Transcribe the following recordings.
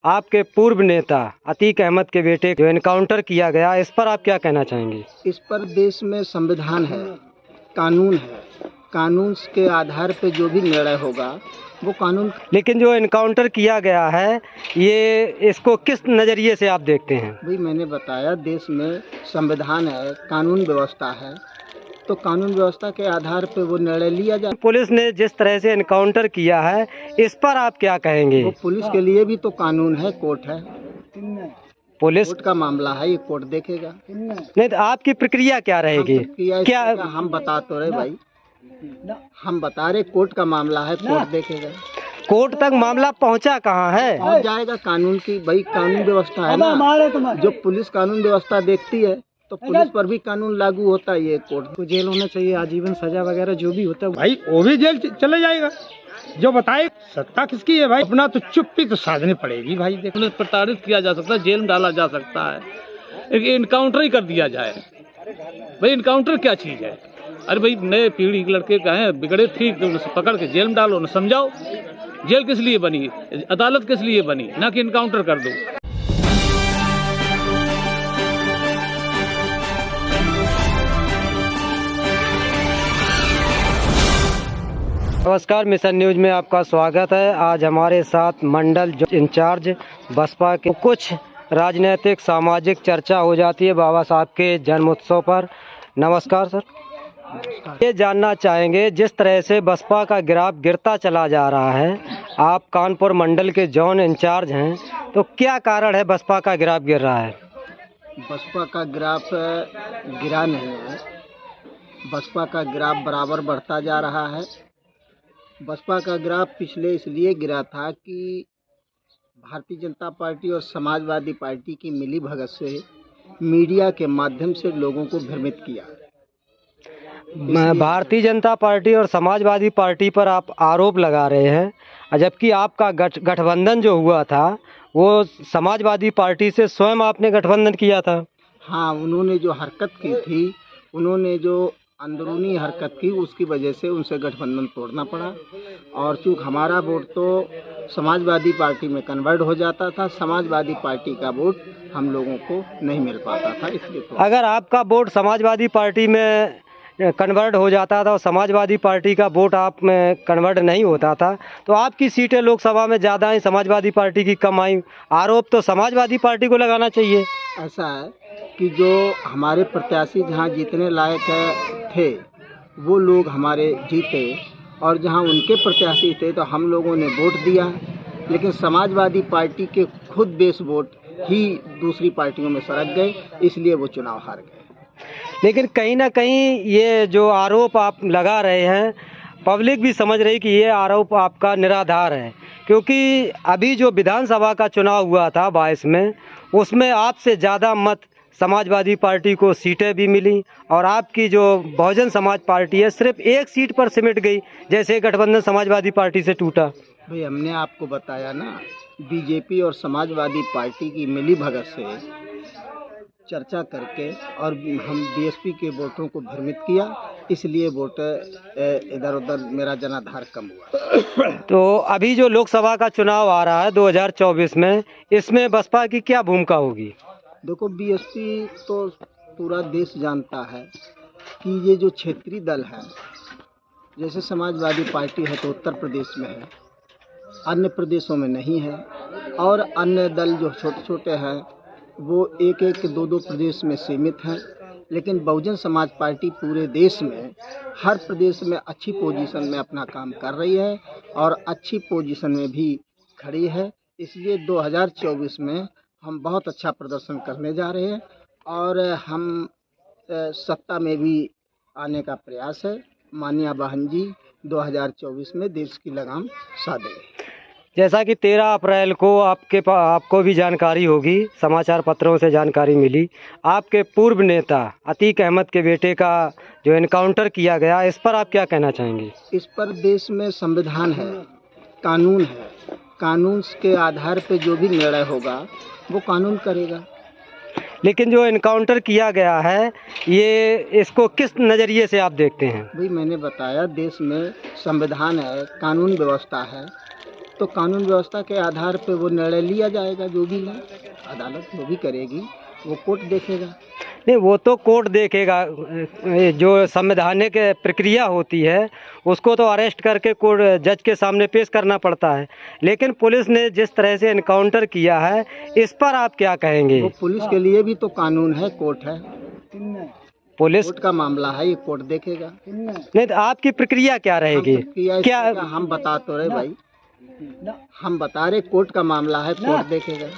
आपके पूर्व नेता अतीक अहमद के बेटे जो एनकाउंटर किया गया, इस पर आप क्या कहना चाहेंगे? इस पर देश में संविधान है, कानून है। कानून के आधार पे जो भी निर्णय होगा वो कानून। लेकिन जो एनकाउंटर किया गया है, ये इसको किस नज़रिए से आप देखते हैं? भाई मैंने बताया देश में संविधान है, कानून व्यवस्था है, तो कानून व्यवस्था के आधार पे वो निर्णय लिया जाए। पुलिस ने जिस तरह से एनकाउंटर किया है, इस पर आप क्या कहेंगे? वो पुलिस के लिए भी तो कानून है, कोर्ट है, पुलिस कोर्ट का मामला है, ये कोर्ट देखेगा। नहीं तो आपकी प्रक्रिया क्या रहेगी? क्या हम बता तो रहे भाई, हम बता रहे कोर्ट का मामला है, कोर्ट देखेगा। कोर्ट तक मामला पहुंचा कहाँ है? पहुंच जाएगा। कानून की भाई कानून व्यवस्था है ना, जो पुलिस कानून व्यवस्था देखती है तो पुलिस पर भी कानून लागू होता है। ये कोर्ट को जेल होना चाहिए, आजीवन सजा वगैरह जो भी होता है भाई वो भी जेल चले जाएगा। जो बताए सत्ता किसकी है भाई, अपना तो चुप्पी तो साधनी पड़ेगी भाई। देखो प्रताड़ित किया जा सकता है, जेल में डाला जा सकता है, एक इनकाउंटर ही कर दिया जाए। भाई इनकाउंटर क्या चीज़ है? अरे भाई नए पीढ़ी के लड़के का है बिगड़े, ठीक तो उन्हें पकड़ के जेल में डालो, उन्हें समझाओ। जेल किस लिए बनी, अदालत किस लिए बनी, ना कि इनकाउंटर कर दो। नमस्कार, मिशन न्यूज में आपका स्वागत है। आज हमारे साथ मंडल इंचार्ज बसपा के कुछ राजनीतिक सामाजिक चर्चा हो जाती है बाबा साहब के जन्म उत्सव पर। नमस्कार सर। ये जानना चाहेंगे, जिस तरह से बसपा का ग्राफ गिरता चला जा रहा है, आप कानपुर मंडल के जोन इंचार्ज हैं, तो क्या कारण है बसपा का ग्राफ गिर रहा है? बसपा का ग्राफ गिरा नहीं है, बसपा का ग्राफ बराबर बढ़ता जा रहा है। बसपा का ग्राफ पिछले इसलिए गिरा था कि भारतीय जनता पार्टी और समाजवादी पार्टी की मिली भगत से मीडिया के माध्यम से लोगों को भ्रमित किया। भारतीय जनता पार्टी और समाजवादी पार्टी पर आप आरोप लगा रहे हैं, जबकि आपका गठबंधन जो हुआ था वो समाजवादी पार्टी से स्वयं आपने गठबंधन किया था। हाँ, उन्होंने जो हरकत की थी, उन्होंने जो अंदरूनी हरकत की, उसकी वजह से उनसे गठबंधन तोड़ना पड़ा। और चूँकि हमारा वोट तो समाजवादी पार्टी में कन्वर्ट हो जाता था, समाजवादी पार्टी का वोट हम लोगों को नहीं मिल पाता था, इसलिए तो। अगर आपका वोट समाजवादी पार्टी में कन्वर्ट हो जाता था और समाजवादी पार्टी का वोट आप में कन्वर्ट नहीं होता था, तो आपकी सीटें लोकसभा में ज़्यादा आई, समाजवादी पार्टी की कम आई। आरोप तो समाजवादी पार्टी को लगाना चाहिए। ऐसा है कि जो हमारे प्रत्याशी जहाँ जीतने लायक थे वो लोग हमारे जीते, और जहाँ उनके प्रत्याशी थे तो हम लोगों ने वोट दिया, लेकिन समाजवादी पार्टी के खुद बेस वोट ही दूसरी पार्टियों में सरक गए, इसलिए वो चुनाव हार गए। लेकिन कहीं ना कहीं ये जो आरोप आप लगा रहे हैं, पब्लिक भी समझ रही कि ये आरोप आपका निराधार है, क्योंकि अभी जो विधानसभा का चुनाव हुआ था 22 में, उसमें आपसे ज़्यादा मत समाजवादी पार्टी को सीटें भी मिली, और आपकी जो बहुजन समाज पार्टी है सिर्फ एक सीट पर सिमट गई, जैसे गठबंधन समाजवादी पार्टी से टूटा। भाई हमने आपको बताया ना, बीजेपी और समाजवादी पार्टी की मिली भगत से चर्चा करके और हम बीएसपी के वोटरों को भ्रमित किया, इसलिए वोट इधर उधर मेरा जनाधार कम हुआ। तो अभी जो लोकसभा का चुनाव आ रहा है 2024 में, इसमें बसपा की क्या भूमिका होगी? देखो, बीएसपी तो पूरा देश जानता है कि ये जो क्षेत्रीय दल है, जैसे समाजवादी पार्टी है तो उत्तर प्रदेश में है, अन्य प्रदेशों में नहीं है, और अन्य दल जो छोटे छोटे हैं वो एक एक दो दो प्रदेश में सीमित हैं। लेकिन बहुजन समाज पार्टी पूरे देश में हर प्रदेश में अच्छी पोजीशन में अपना काम कर रही है और अच्छी पोजीशन में भी खड़ी है। इसलिए 2024 में हम बहुत अच्छा प्रदर्शन करने जा रहे हैं और हम सत्ता में भी आने का प्रयास है। माननीय बहन जी 2024 में देश की लगाम साधेंगे। जैसा कि 13 अप्रैल को आपको भी जानकारी होगी, समाचार पत्रों से जानकारी मिली, आपके पूर्व नेता अतीक अहमद के बेटे का जो एनकाउंटर किया गया, इस पर आप क्या कहना चाहेंगे? इस पर देश में संविधान है, कानून है, कानून के आधार पे जो भी निर्णय होगा वो कानून करेगा। लेकिन जो एनकाउंटर किया गया है, ये इसको किस नज़रिए से आप देखते हैं? भाई मैंने बताया देश में संविधान है, कानून व्यवस्था है, तो कानून व्यवस्था के आधार पे वो निर्णय लिया जाएगा, जो भी ले अदालत जो भी करेगी वो कोर्ट देखेगा। नहीं, वो तो कोर्ट देखेगा। ये जो संवैधानिक प्रक्रिया होती है उसको तो अरेस्ट करके कोर्ट जज के सामने पेश करना पड़ता है। लेकिन पुलिस ने जिस तरह से एनकाउंटर किया है इस पर आप क्या कहेंगे? वो पुलिस के लिए भी तो कानून है, कोर्ट है, पुलिस कोर्ट का मामला है, ये कोर्ट देखेगा। नहीं तो आपकी प्रक्रिया क्या रहेगी? क्या हम बता तो रहे भाई, हम बता रहे कोर्ट का मामला है, कोर्ट देखेगा।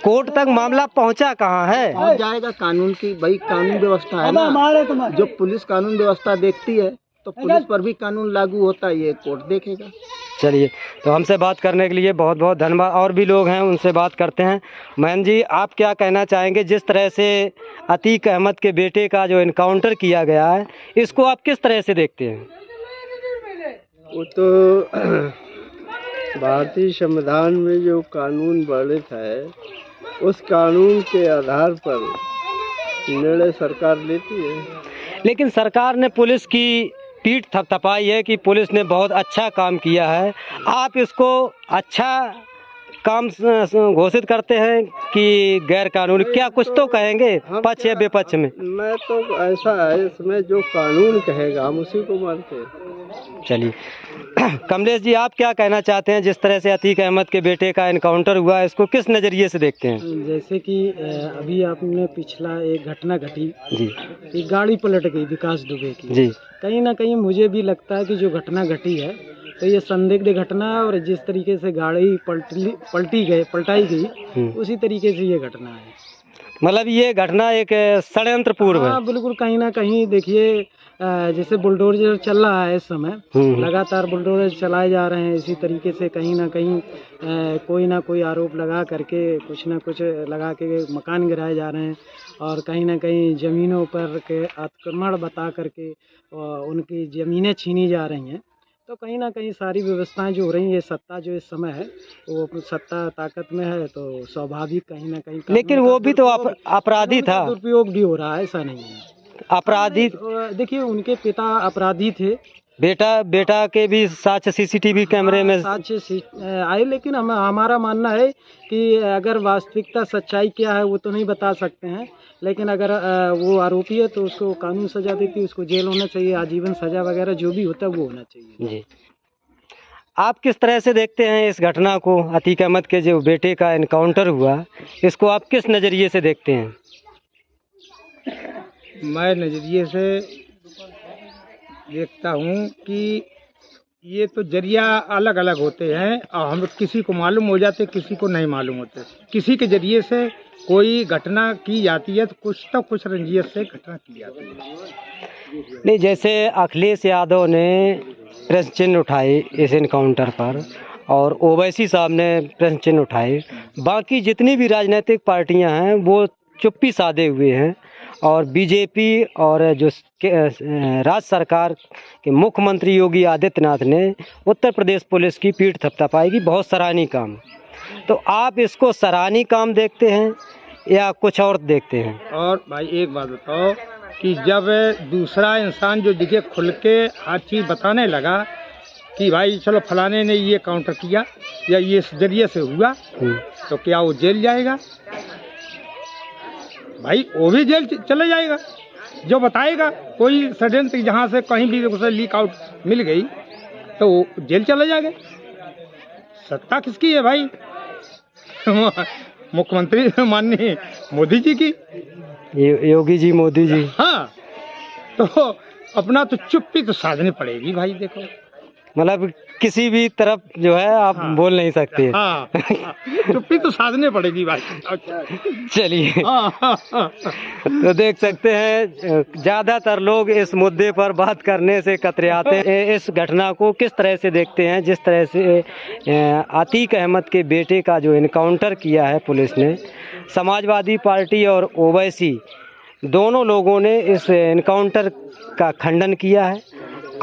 कोर्ट तक मामला पहुंचा कहाँ है? पहुंच जाएगा। कानून की भाई कानून व्यवस्था है ना, जो पुलिस कानून व्यवस्था देखती है तो पुलिस पर भी कानून लागू होता है, ये कोर्ट देखेगा। चलिए, तो हमसे बात करने के लिए बहुत बहुत धन्यवाद। और भी लोग हैं, उनसे बात करते हैं। मैम जी, आप क्या कहना चाहेंगे? जिस तरह से अतीक अहमद के बेटे का जो इनकाउंटर किया गया है इसको आप किस तरह से देखते हैं? वो तो भारतीय संविधान में जो कानून वर्णित है उस कानून के आधार पर निर्णय सरकार लेती है। लेकिन सरकार ने पुलिस की पीठ थपथपाई है कि पुलिस ने बहुत अच्छा काम किया है। आप इसको अच्छा काम घोषित करते हैं कि गैर कानूनी? क्या कुछ तो कहेंगे पक्ष या विपक्ष में? मैं तो ऐसा है, इसमें जो कानून कहेगा हम उसी को मानते हैं। चलिए, कमलेश जी, आप क्या कहना चाहते हैं? जिस तरह से अतीक अहमद के बेटे का एनकाउंटर हुआ है इसको किस नज़रिए से देखते हैं? जैसे कि अभी आपने पिछला एक घटना घटी जी, एक गाड़ी पलट गई विकास दुबे की जी, कहीं ना कहीं मुझे भी लगता है कि जो घटना घटी है तो ये संदिग्ध घटना है, और जिस तरीके से गाड़ी पलटाई गई उसी तरीके से ये घटना है। मतलब ये घटना एक षड्यंत्र पूर्व है। हाँ बिल्कुल, कहीं ना कहीं देखिए जैसे बुलडोजर चल रहा है इस समय, लगातार बुलडोजर चलाए जा रहे हैं, इसी तरीके से कहीं ना कहीं कोई ना कोई आरोप लगा करके कुछ ना कुछ लगा के मकान गिराए जा रहे हैं, और कहीं ना कहीं ज़मीनों पर के आक्रमण बता करके उनकी ज़मीनें छीनी जा रही हैं। तो कहीं ना कहीं सारी व्यवस्थाएं जो हो रही हैं, ये सत्ता जो इस समय है वो सत्ता ताकत में है तो स्वाभाविक कहीं ना कहीं। लेकिन वो भी तो अपराधी था। दुरुपयोग भी हो रहा है, ऐसा नहीं है। अपराधी देखिए, उनके पिता अपराधी थे, बेटा के भी साक्ष्य सीसीटीवी कैमरे में साक्ष्य आए, लेकिन हमारा मानना है कि अगर वास्तविकता सच्चाई क्या है वो तो नहीं बता सकते हैं, लेकिन अगर वो आरोपी है तो उसको कानून सजा देती है, उसको जेल होना चाहिए, आजीवन सजा वगैरह जो भी होता है वो होना चाहिए। जी, आप किस तरह से देखते हैं इस घटना को? अतीक अहमद के जो बेटे का एनकाउंटर हुआ इसको आप किस नज़रिए से देखते हैं? मैं नज़रिए से देखता हूँ कि ये तो जरिया अलग अलग होते हैं और हम किसी को मालूम हो जाते, किसी को नहीं मालूम होते। किसी के जरिए से कोई घटना की जाती है तो कुछ रंजियत से घटना की जाती है। नहीं, जैसे अखिलेश यादव ने प्रश्न चिन्ह उठाए इस इनकाउंटर पर और ओवैसी साहब ने प्रश्न चिन्ह उठाए, बाकी जितनी भी राजनीतिक पार्टियां हैं वो चुप्पी साधे हुए हैं, और बीजेपी और जो राज्य सरकार के मुख्यमंत्री योगी आदित्यनाथ ने उत्तर प्रदेश पुलिस की पीठ थपथपाई की बहुत सराहनीय काम। तो आप इसको सराहनीय काम देखते हैं या कुछ और देखते हैं? और भाई एक बात बताओ कि जब दूसरा इंसान जो दिखे खुल के हर चीज़ बताने लगा कि भाई चलो फलाने ने ये काउंटर किया या ये इस जरिए से हुआ, तो क्या वो जेल जाएगा? भाई वो भी जेल चले जाएगा। जो बताएगा कोई षड्यंत्र जहाँ से कहीं भी उसे लीक आउट मिल गई तो जेल चले जाएगा। सत्ता किसकी है भाई? मुख्यमंत्री माननीय मोदी जी की, योगी जी, मोदी जी। हाँ, तो अपना तो चुप्पी तो साधनी पड़ेगी भाई। देखो, मतलब किसी भी तरफ जो है आप बोल नहीं सकते। हाँ, चुप्पी तो साधनी पड़ेगी भाई। चलिए, तो देख सकते हैं ज़्यादातर लोग इस मुद्दे पर बात करने से कतराते हैं। इस घटना को किस तरह से देखते हैं? जिस तरह से अतीक अहमद के बेटे का जो इनकाउंटर किया है पुलिस ने, समाजवादी पार्टी और ओवैसी दोनों लोगों ने इस इनकाउंटर का खंडन किया है।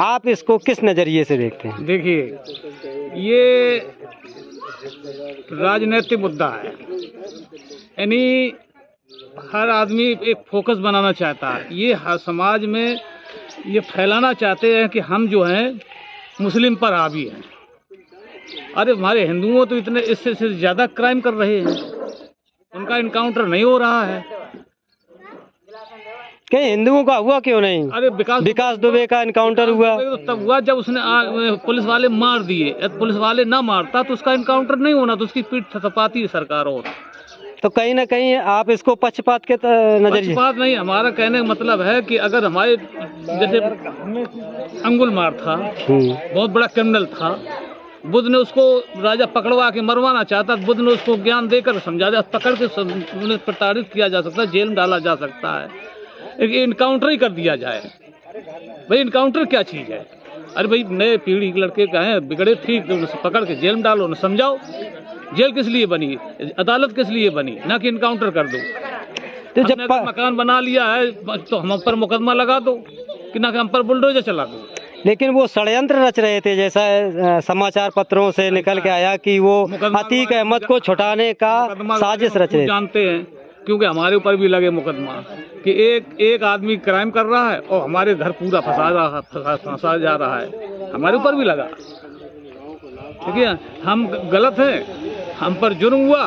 आप इसको किस नज़रिए से देखते हैं? देखिए, ये राजनीतिक मुद्दा है, यानी हर आदमी एक फोकस बनाना चाहता है। ये हर समाज में ये फैलाना चाहते हैं कि हम जो हैं मुस्लिम पर हावी हैं, अरे हमारे हिंदुओं तो इतने इससे से ज़्यादा क्राइम कर रहे हैं, उनका इनकाउंटर नहीं हो रहा है। कहीं हिंदुओं का हुआ क्यों नहीं? अरे विकास दुबे का इनकाउंटर हुआ तो तब हुआ जब उसने पुलिस वाले मार दिए। यदि पुलिस वाले ना मारता तो उसका इनकाउंटर नहीं होना, तो उसकी पीठ थपथपाती सरकार। और तो कहीं ना कहीं आप इसको पक्षपात के नजरिए? पक्षपात नहीं, हमारा कहने का मतलब है कि अगर हमारे जैसे अंगुलमार था, बहुत बड़ा क्रिमिनल था, बुद्ध ने उसको राजा पकड़वा के मरवाना चाहता, बुद्ध ने उसको ज्ञान देकर समझा दिया, पकड़ के उन्हें प्रताड़ित किया जा सकता है, जेल में डाला जा सकता है, एक इनकाउंटर ही कर दिया जाए। भाई इनकाउंटर क्या चीज़ है? अरे भाई नए पीढ़ी के लड़के कहें बिगड़े, ठीक तो उन्हें पकड़ के जेल में डालो, उन्हें समझाओ। जेल किस लिए बनी, अदालत किस लिए बनी, ना कि इनकाउंटर कर दो। तो जब हमने मकान बना लिया है तो हम पर मुकदमा लगा दो, कि ना कि हम पर बुलडोजर चला दो। लेकिन वो षड्यंत्र रच रहे थे, जैसा समाचार पत्रों से निकल के आया कि वो अतीक अहमद को छुटाने का साजिश रच रहे थे। जानते हैं, क्योंकि हमारे ऊपर भी लगे मुकदमा कि एक आदमी क्राइम कर रहा है और हमारे घर पूरा फंसा जा रहा है, हमारे ऊपर भी लगा। ठीक है, हम गलत हैं, हम पर जुर्म हुआ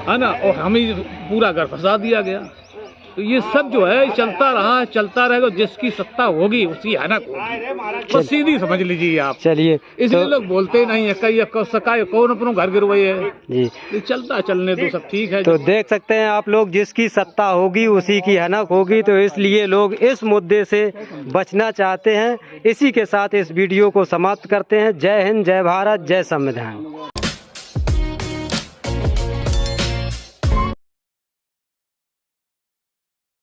है ना, और हमें पूरा घर फंसा दिया गया। तो ये सब जो है चलता रहा, चलता रहेगा। जिसकी सत्ता होगी उसी हनक होगी, बस सीधी समझ लीजिए आप। चलिए, इसलिए लोग बोलते ही नहीं है, कई कौन अपनों घर गिरवाई है जी, ये चलता चलने दो, सब ठीक है। तो देख सकते हैं आप लोग, जिसकी सत्ता होगी उसी की हनक होगी, तो इसलिए लोग इस मुद्दे से बचना चाहते हैं। इसी के साथ इस वीडियो को समाप्त करते हैं। जय हिंद, जय भारत, जय संविधान।